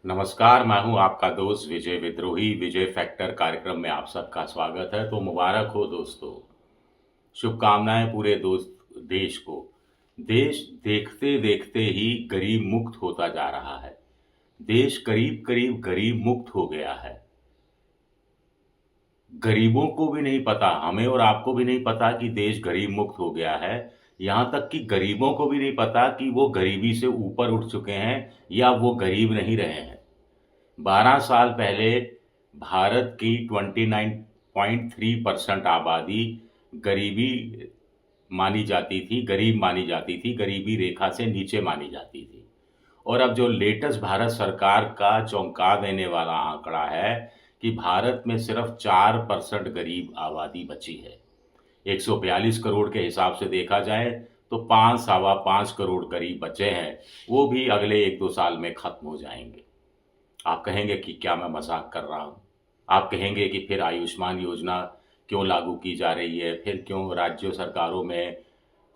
नमस्कार, मैं हूँ आपका दोस्त विजय विद्रोही। विजय फैक्टर कार्यक्रम में आप सबका स्वागत है। तो मुबारक हो दोस्तों, शुभकामनाएं पूरे दोस्त देश को। देश देखते देखते ही गरीब मुक्त होता जा रहा है। देश करीब करीब गरीब मुक्त हो गया है। गरीबों को भी नहीं पता, हमें और आपको भी नहीं पता कि देश गरीब मुक्त हो गया है। यहाँ तक कि गरीबों को भी नहीं पता कि वो गरीबी से ऊपर उठ चुके हैं या वो गरीब नहीं रहे हैं। 12 साल पहले भारत की 29.3% आबादी गरीबी मानी जाती थी, गरीब मानी जाती थी, गरीबी रेखा से नीचे मानी जाती थी। और अब जो लेटेस्ट भारत सरकार का चौंका देने वाला आंकड़ा है कि भारत में सिर्फ 4% गरीब आबादी बची है। 142 करोड़ के हिसाब से देखा जाए तो 5 सवा 5 करोड़ गरीब बचे हैं। वो भी अगले 1-2 साल में खत्म हो जाएंगे। आप कहेंगे कि क्या मैं मजाक कर रहा हूँ। आप कहेंगे कि फिर आयुष्मान योजना क्यों लागू की जा रही है, फिर क्यों राज्य सरकारों में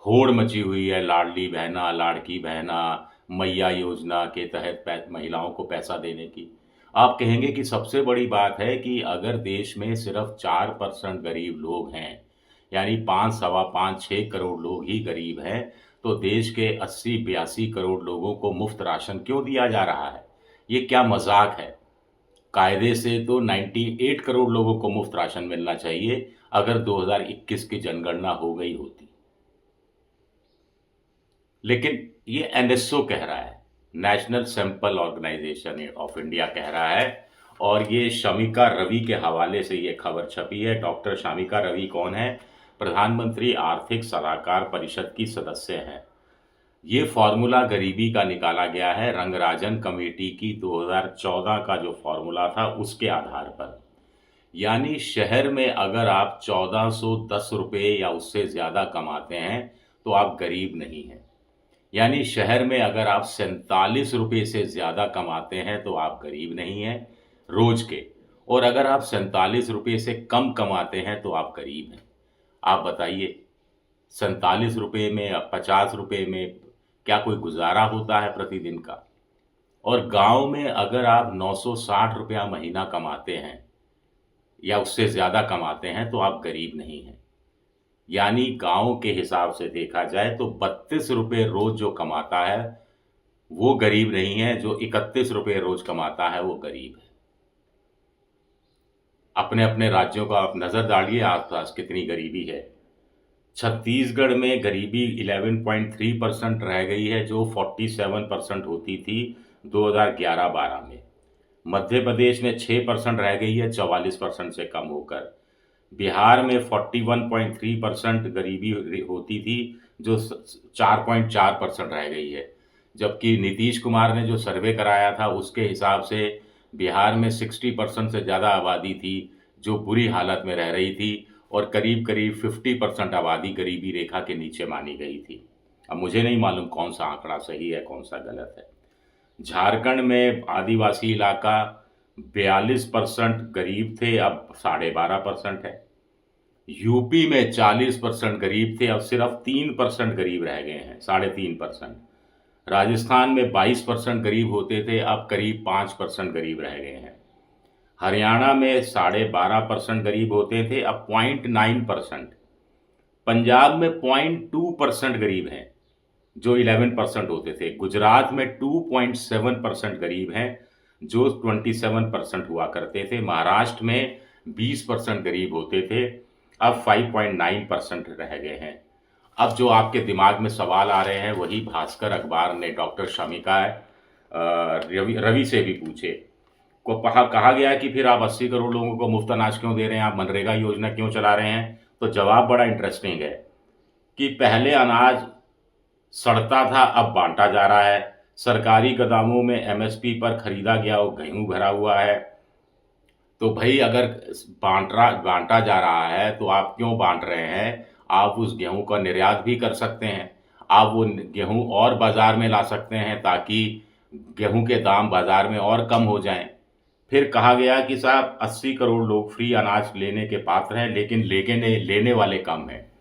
होड़ मची हुई है, लाडली बहना लाड़की बहना मैया योजना के तहत महिलाओं को पैसा देने की। आप कहेंगे कि सबसे बड़ी बात है कि अगर देश में सिर्फ 4% गरीब लोग हैं, यानी 5 सवा 5-6 करोड़ लोग ही गरीब हैं, तो देश के 80-82 करोड़ लोगों को मुफ्त राशन क्यों दिया जा रहा है? ये क्या मजाक है? कायदे से तो 98 करोड़ लोगों को मुफ्त राशन मिलना चाहिए अगर 2021 की जनगणना हो गई होती। लेकिन ये एनएसओ कह रहा है, national sample organisation of India कह रहा है। और ये शमिका रवि के हवाले से ये खबर छपी है। डॉक्टर शमिका रवि कौन है? प्रधानमंत्री आर्थिक सलाहकार परिषद की सदस्य हैं। ये फॉर्मूला गरीबी का निकाला गया है रंगराजन कमेटी की 2014 का जो फॉर्मूला था उसके आधार पर। यानी शहर में अगर आप 1410 रुपये या उससे ज़्यादा कमाते हैं तो आप गरीब नहीं हैं। यानी शहर में अगर आप 47 रुपये से ज़्यादा कमाते हैं तो आप गरीब नहीं हैं रोज के। और अगर आप 47 रुपये से कम कमाते हैं तो आप गरीब हैं। आप बताइए, 47 रुपये में 50 रुपये में क्या कोई गुजारा होता है प्रतिदिन का? और गांव में अगर आप 960 रुपया महीना कमाते हैं या उससे ज़्यादा कमाते हैं तो आप गरीब नहीं हैं। यानी गांव के हिसाब से देखा जाए तो 32 रुपये रोज जो कमाता है वो गरीब नहीं है, जो 31 रुपये रोज कमाता है वो गरीब है। अपने अपने राज्यों का आप नज़र डालिए, आसपास कितनी गरीबी है। छत्तीसगढ़ में गरीबी 11.3% रह गई है, जो 47% होती थी 2011-12 में। मध्य प्रदेश में 6% रह गई है, 44% से कम होकर। बिहार में 41.3% गरीबी होती थी, जो 4.4% रह गई है। जबकि नीतीश कुमार ने जो सर्वे कराया था उसके हिसाब से बिहार में 60% से ज़्यादा आबादी थी जो बुरी हालत में रह रही थी, और करीब करीब 50% आबादी गरीबी रेखा के नीचे मानी गई थी। अब मुझे नहीं मालूम कौन सा आंकड़ा सही है कौन सा गलत है। झारखंड में आदिवासी इलाका 42% गरीब थे, अब 12.5% है। यूपी में 40% गरीब थे, अब सिर्फ 3% गरीब रह गए हैं, 3.5%। राजस्थान में 22% गरीब होते थे, अब करीब 5% गरीब रह गए हैं। हरियाणा में 12.5% गरीब होते थे, अब 0.9%। पंजाब में 0.2% गरीब हैं, जो 11% होते थे। गुजरात में 2.7% गरीब हैं, जो 27% हुआ करते थे। महाराष्ट्र में 20% गरीब होते थे, अब 5.9% रह गए हैं। अब जो आपके दिमाग में सवाल आ रहे हैं वही भास्कर अखबार ने डॉक्टर शमिका रवि से भी पूछे। को कहा गया कि फिर आप 80 करोड़ लोगों को मुफ्त अनाज क्यों दे रहे हैं, आप मनरेगा योजना क्यों चला रहे हैं? तो जवाब बड़ा इंटरेस्टिंग है कि पहले अनाज सड़ता था, अब बांटा जा रहा है। सरकारी गोदामों में एमएसपी पर खरीदा गया वो गेहूं भरा हुआ है। तो भाई अगर बांटा जा रहा है तो आप क्यों बांट रहे हैं? आप उस गेहूं का निर्यात भी कर सकते हैं। आप वो गेहूं और बाजार में ला सकते हैं ताकि गेहूं के दाम बाजार में और कम हो जाएं। फिर कहा गया कि साहब 80 करोड़ लोग फ्री अनाज लेने के पात्र हैं, लेकिन लेने वाले कम हैं।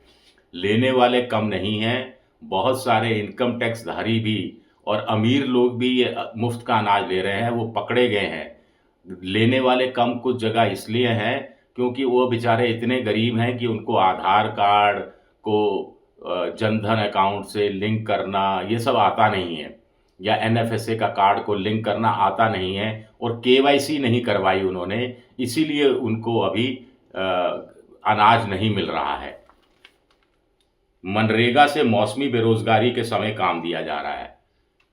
लेने वाले कम नहीं हैं, बहुत सारे इनकम टैक्स धारी भी और अमीर लोग भी ये मुफ्त का अनाज ले रहे हैं, वो पकड़े गए हैं। लेने वाले कम कुछ जगह इसलिए हैं क्योंकि वो बेचारे इतने गरीब हैं कि उनको आधार कार्ड को जनधन अकाउंट से लिंक करना ये सब आता नहीं है, या एनएफएसए का कार्ड को लिंक करना आता नहीं है, और केवाईसी नहीं करवाई उन्होंने, इसीलिए उनको अभी अनाज नहीं मिल रहा है। मनरेगा से मौसमी बेरोजगारी के समय काम दिया जा रहा है।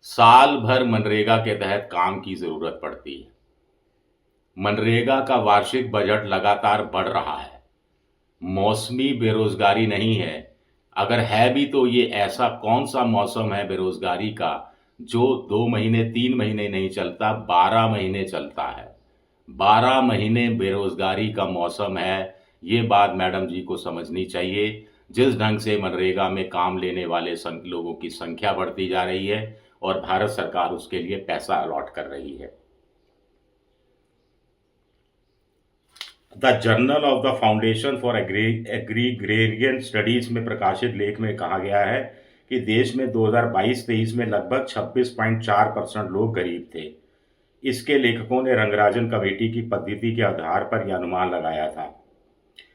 साल भर मनरेगा के तहत काम की जरूरत पड़ती है। मनरेगा का वार्षिक बजट लगातार बढ़ रहा है। मौसमी बेरोजगारी नहीं है। अगर है भी तो ये ऐसा कौन सा मौसम है बेरोजगारी का जो 2 महीने 3 महीने नहीं चलता, 12 महीने चलता है। 12 महीने बेरोजगारी का मौसम है। ये बात मैडम जी को समझनी चाहिए। जिस ढंग से मनरेगा में काम लेने वाले लोगों की संख्या बढ़ती जा रही है और भारत सरकार उसके लिए पैसा अलॉट कर रही है। The journal of the foundation for agrarian studies में प्रकाशित लेख में कहा गया है कि देश में 2022-23 में लगभग 26.4% लोग गरीब थे। इसके लेखकों ने रंगराजन कमेटी की पद्धति के आधार पर यह अनुमान लगाया था।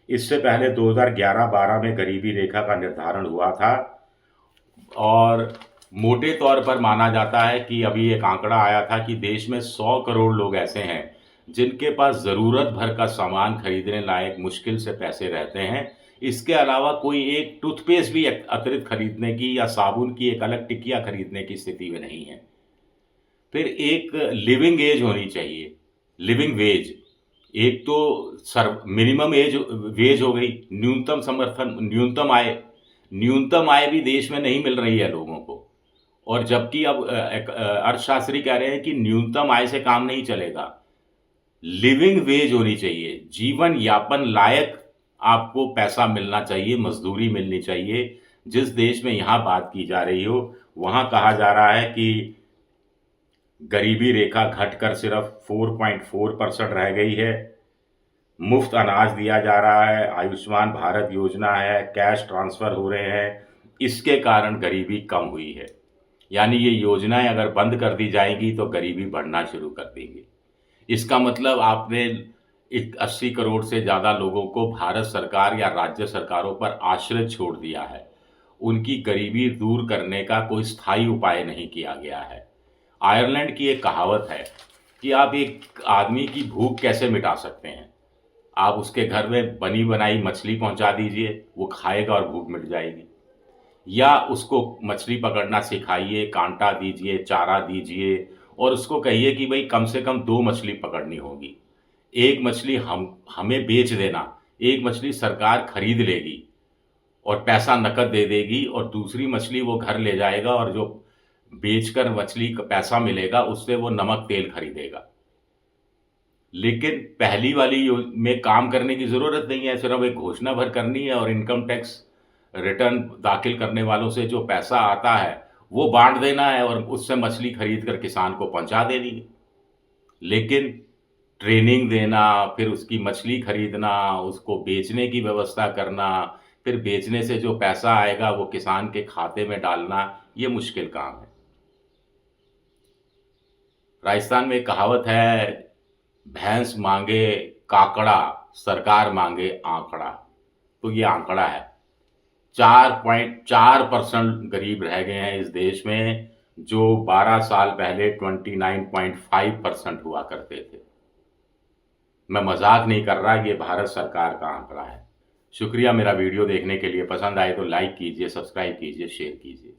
इससे पहले 2011-12 में गरीबी रेखा का निर्धारण हुआ था और मोटे तौर पर माना जाता है कि अभी एक आंकड़ा आया था कि देश में 100 करोड़ लोग ऐसे हैं जिनके पास ज़रूरत भर का सामान खरीदने लायक मुश्किल से पैसे रहते हैं। इसके अलावा कोई एक टूथपेस्ट भी अतिरिक्त खरीदने की या साबुन की एक अलग टिकिया खरीदने की स्थिति में नहीं है। फिर एक लिविंग एज होनी चाहिए, लिविंग वेज। एक तो मिनिमम एज वेज हो गई, न्यूनतम समर्थन, न्यूनतम आय भी देश में नहीं मिल रही है लोगों को। और जबकि अब अर्थशास्त्री कह रहे हैं कि न्यूनतम आय से काम नहीं चलेगा, लिविंग वेज होनी चाहिए, जीवन यापन लायक आपको पैसा मिलना चाहिए, मजदूरी मिलनी चाहिए। जिस देश में यहाँ बात की जा रही हो वहाँ कहा जा रहा है कि गरीबी रेखा घटकर सिर्फ 4.4% रह गई है। मुफ्त अनाज दिया जा रहा है, आयुष्मान भारत योजना है, कैश ट्रांसफ़र हो रहे हैं, इसके कारण गरीबी कम हुई है। यानी ये योजनाएं अगर बंद कर दी जाएंगी तो गरीबी बढ़ना शुरू कर देंगी। इसका मतलब आपने 80 करोड़ से ज़्यादा लोगों को भारत सरकार या राज्य सरकारों पर आश्रित छोड़ दिया है। उनकी गरीबी दूर करने का कोई स्थायी उपाय नहीं किया गया है। आयरलैंड की एक कहावत है कि आप एक आदमी की भूख कैसे मिटा सकते हैं। आप उसके घर में बनी बनाई मछली पहुंचा दीजिए, वो खाएगा और भूख मिट जाएगी। या उसको मछली पकड़ना सिखाइए, कांटा दीजिए, चारा दीजिए और उसको कहिए कि भाई कम से कम 2 मछली पकड़नी होगी। एक मछली हमें बेच देना, एक मछली सरकार खरीद लेगी और पैसा नकद दे देगी, और दूसरी मछली वो घर ले जाएगा और जो बेचकर मछली का पैसा मिलेगा उससे वो नमक तेल खरीदेगा। लेकिन पहली वाली में काम करने की ज़रूरत नहीं है, सिर्फ एक घोषणा भर करनी है और इनकम टैक्स रिटर्न दाखिल करने वालों से जो पैसा आता है वो बांट देना है और उससे मछली खरीद कर किसान को पहुंचा देनी है। लेकिन ट्रेनिंग देना, फिर उसकी मछली खरीदना, उसको बेचने की व्यवस्था करना, फिर बेचने से जो पैसा आएगा वो किसान के खाते में डालना, ये मुश्किल काम है। राजस्थान में एक कहावत है, भैंस मांगे काकड़ा, सरकार मांगे आंकड़ा। तो ये आंकड़ा है, 4.4% गरीब रह गए हैं इस देश में, जो 12 साल पहले 29.5% हुआ करते थे। मैं मजाक नहीं कर रहा, ये भारत सरकार का आंकड़ा है। शुक्रिया मेरा वीडियो देखने के लिए। पसंद आए तो लाइक कीजिए, सब्सक्राइब कीजिए, शेयर कीजिए।